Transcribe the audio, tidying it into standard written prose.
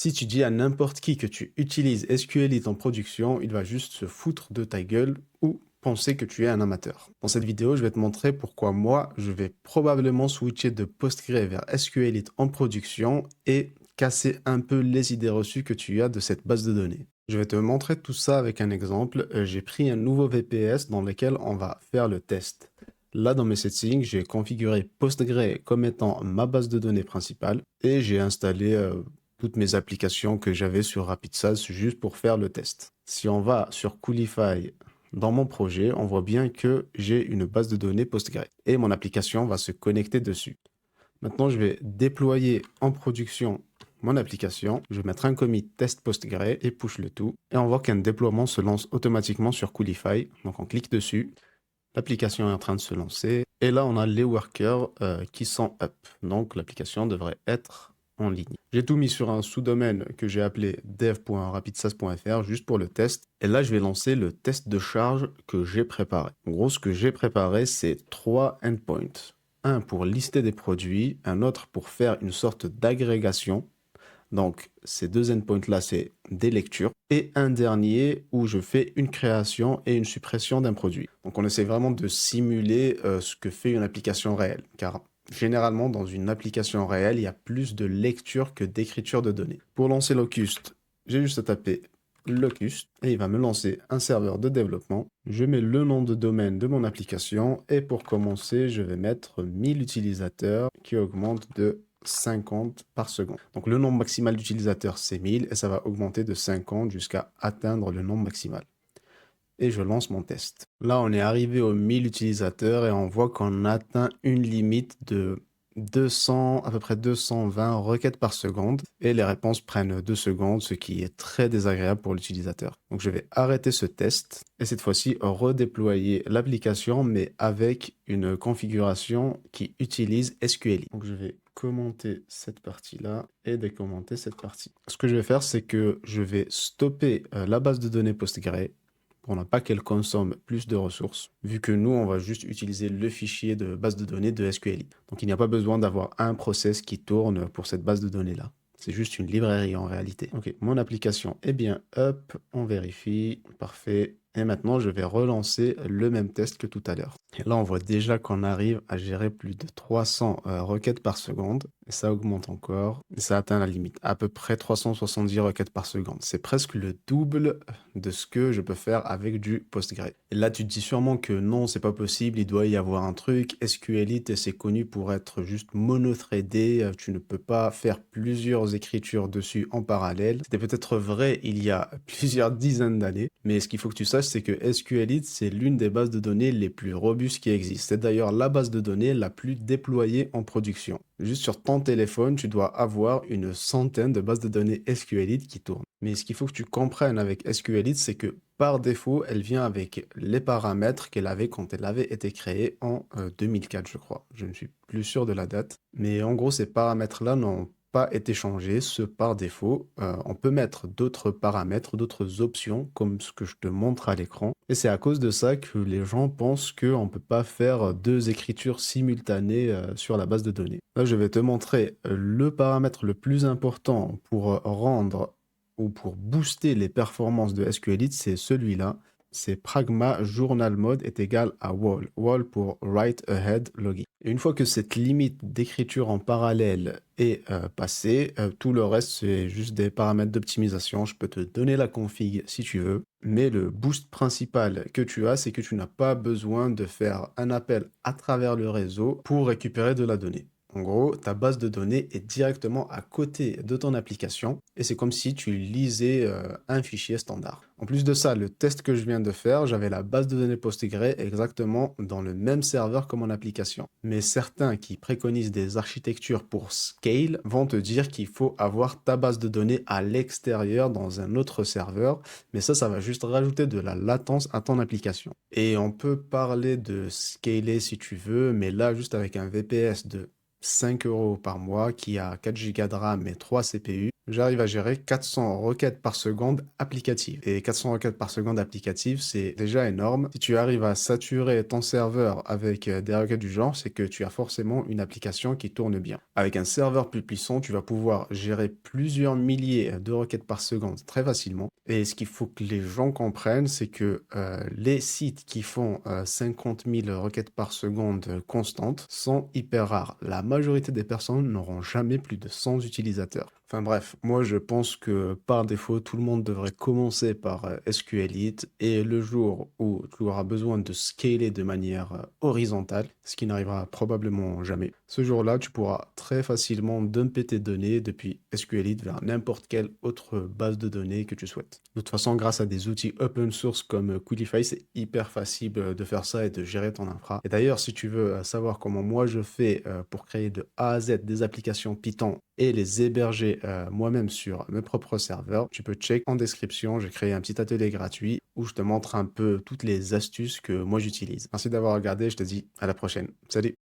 Si tu dis à n'importe qui que tu utilises SQLite en production, il va juste se foutre de ta gueule ou penser que tu es un amateur. Dans cette vidéo, je vais te montrer pourquoi moi, je vais probablement switcher de Postgre vers SQLite en production et casser un peu les idées reçues que tu as de cette base de données. Je vais te montrer tout ça avec un exemple. J'ai pris un nouveau VPS dans lequel on va faire le test. Là, dans mes settings, j'ai configuré Postgre comme étant ma base de données principale et j'ai installé toutes mes applications que j'avais sur RapidSAS juste pour faire le test. Si on va sur Coolify dans mon projet, on voit bien que j'ai une base de données Postgre et mon application va se connecter dessus. Maintenant, je vais déployer en production mon application. Je vais mettre un commit test Postgre et push le tout. Et on voit qu'un déploiement se lance automatiquement sur Coolify. Donc, on clique dessus. L'application est en train de se lancer. Et là, on a les workers qui sont up. Donc, l'application devrait être en ligne. J'ai tout mis sur un sous-domaine que j'ai appelé dev.rapidsas.fr juste pour le test. Et là, je vais lancer le test de charge que j'ai préparé. En gros, ce que j'ai préparé, c'est 3 endpoints. Un pour lister des produits, un autre pour faire une sorte d'agrégation. Donc, ces deux endpoints-là, c'est des lectures. Et un dernier où je fais une création et une suppression d'un produit. Donc, on essaie vraiment de simuler ce que fait une application réelle. Car généralement, dans une application réelle, il y a plus de lecture que d'écriture de données. Pour lancer Locust, j'ai juste à taper Locust et il va me lancer un serveur de développement. Je mets le nom de domaine de mon application et pour commencer, je vais mettre 1000 utilisateurs qui augmente de 50 par seconde. Donc le nombre maximal d'utilisateurs c'est 1000 et ça va augmenter de 50 jusqu'à atteindre le nombre maximal. Et je lance mon test. Là on est arrivé aux 1000 utilisateurs et on voit qu'on atteint une limite de 200, à peu près 220 requêtes par seconde et les réponses prennent 2 secondes, ce qui est très désagréable pour l'utilisateur. Donc je vais arrêter ce test et cette fois-ci redéployer l'application mais avec une configuration qui utilise SQLite. Donc je vais commenter cette partie-là et décommenter cette partie. Ce que je vais faire, c'est que je vais stopper la base de données Postgre pour ne pas qu'elle consomme plus de ressources, vu que nous, on va juste utiliser le fichier de base de données de SQLite. Donc il n'y a pas besoin d'avoir un process qui tourne pour cette base de données-là. C'est juste une librairie en réalité. Ok, mon application est bien up, on vérifie, parfait. Et maintenant, je vais relancer le même test que tout à l'heure. Et là, on voit déjà qu'on arrive à gérer plus de 300 requêtes par seconde. Et ça augmente encore. Et ça atteint la limite. À peu près 370 requêtes par seconde. C'est presque le double de ce que je peux faire avec du Postgre. Et là, tu te dis sûrement que non, c'est pas possible. Il doit y avoir un truc. SQLite, c'est connu pour être juste monothreadé. Tu ne peux pas faire plusieurs écritures dessus en parallèle. C'était peut-être vrai il y a plusieurs dizaines d'années. Mais ce qu'il faut que tu saches, c'est que SQLite, c'est l'une des bases de données les plus robustes qui existent. C'est d'ailleurs la base de données la plus déployée en production. Juste sur ton téléphone, tu dois avoir une centaine de bases de données SQLite qui tournent. Mais ce qu'il faut que tu comprennes avec SQLite, c'est que par défaut, elle vient avec les paramètres qu'elle avait quand elle avait été créée en 2004, je crois. Je ne suis plus sûr de la date. Mais en gros, ces paramètres-là n'ont pas été changés, ce par défaut. On peut mettre d'autres paramètres, d'autres options, comme ce que je te montre à l'écran. Et c'est à cause de ça que les gens pensent qu'on ne peut pas faire deux écritures simultanées sur la base de données. Là, je vais te montrer le paramètre le plus important pour rendre ou pour booster les performances de SQLite, c'est celui-là. C'est Pragma Journal Mode est égal à wall. Wall pour Write Ahead Logging. Et une fois que cette limite d'écriture en parallèle est passée, tout le reste c'est juste des paramètres d'optimisation. Je peux te donner la config si tu veux. Mais le boost principal que tu as, c'est que tu n'as pas besoin de faire un appel à travers le réseau pour récupérer de la donnée. En gros, ta base de données est directement à côté de ton application et c'est comme si tu lisais un fichier standard. En plus de ça, le test que je viens de faire, j'avais la base de données Postgre exactement dans le même serveur que mon application. Mais certains qui préconisent des architectures pour scale vont te dire qu'il faut avoir ta base de données à l'extérieur dans un autre serveur, mais ça va juste rajouter de la latence à ton application. Et on peut parler de scaler si tu veux, mais là, juste avec un VPS de 5 € par mois qui a 4 Go de RAM et 3 CPU, j'arrive à gérer 400 requêtes par seconde applicatives. Et 400 requêtes par seconde applicatives, c'est déjà énorme. Si tu arrives à saturer ton serveur avec des requêtes du genre, c'est que tu as forcément une application qui tourne bien. Avec un serveur plus puissant, tu vas pouvoir gérer plusieurs milliers de requêtes par seconde très facilement. Et ce qu'il faut que les gens comprennent, c'est que les sites qui font 50 000 requêtes par seconde constantes sont hyper rares. La majorité des personnes n'auront jamais plus de 100 utilisateurs. Enfin bref, moi je pense que par défaut, tout le monde devrait commencer par SQLite et le jour où tu auras besoin de scaler de manière horizontale, ce qui n'arrivera probablement jamais, ce jour-là, tu pourras très facilement dumper tes données depuis SQLite vers n'importe quelle autre base de données que tu souhaites. De toute façon, grâce à des outils open source comme Quillify, c'est hyper facile de faire ça et de gérer ton infra. Et d'ailleurs, si tu veux savoir comment moi je fais pour créer de A à Z des applications Python et les héberger moi-même sur mes propres serveurs, tu peux check en description, j'ai créé un petit atelier gratuit où je te montre un peu toutes les astuces que moi j'utilise. Merci d'avoir regardé, je te dis à la prochaine. Salut!